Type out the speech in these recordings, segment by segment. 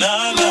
falling.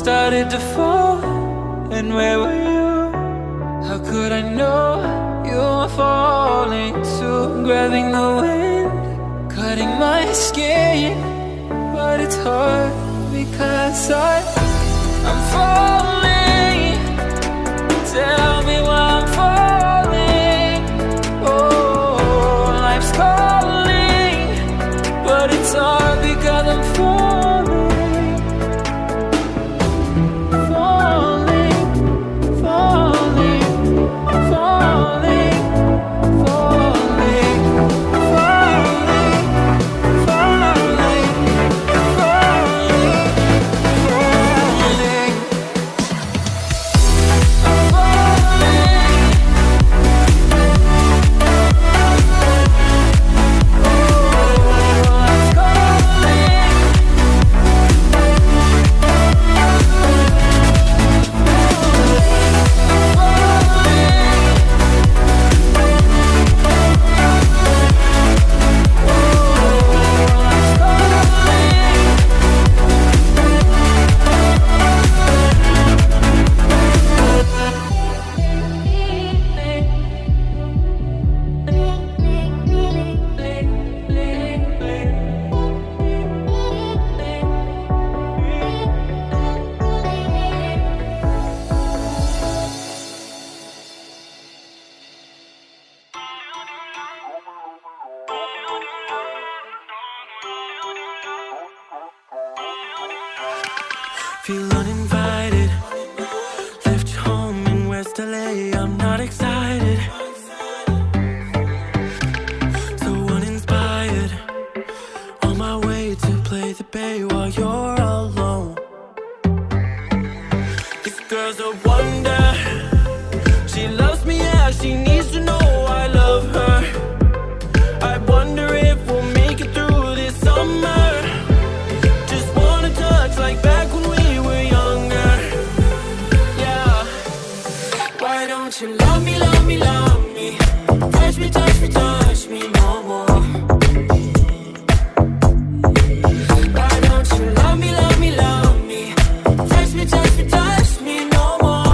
started to fall, and where were you? How could I know you were falling too? Grabbing the wind, cutting my skin, but it's hard because I'm falling. Tell me why I'm falling. Oh, life's calling, but it's hard because I'm falling. Feel uninvited. Left you home in West LA. I'm not excited. So uninspired. On my way to play the bay while you're alone. This girl's a wonder. She loves me, yeah, she needs to know I love her. I wonder if we'll make it through this summer. Just wanna touch like back when we were younger. Yeah. Why don't you love me, love me, love me? Touch me, touch me, touch me no more. Why don't you love me, love me, love me? Touch me, touch me, touch me no more.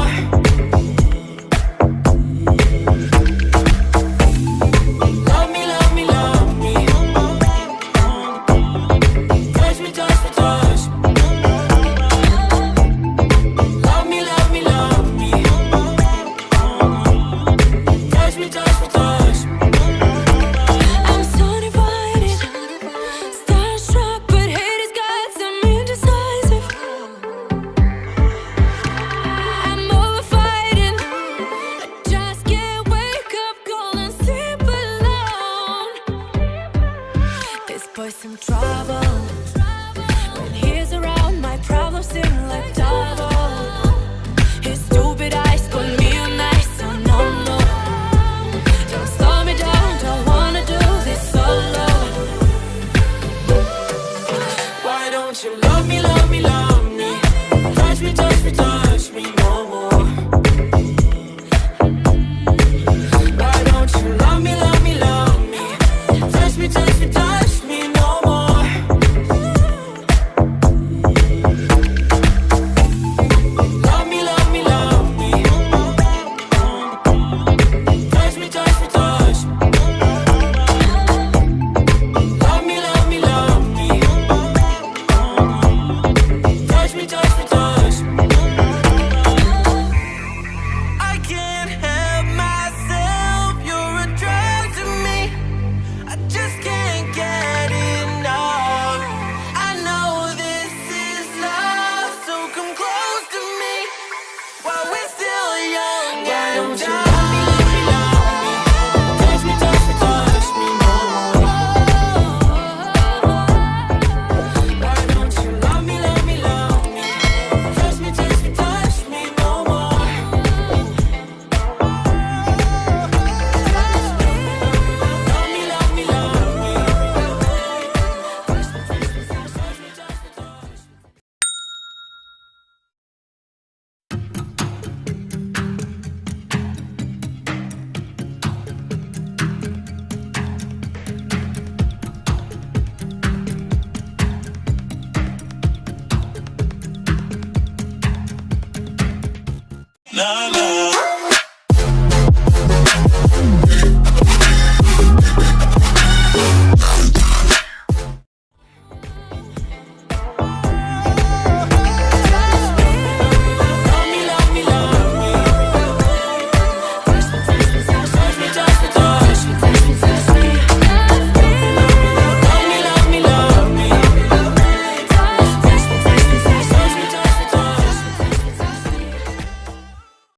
la la.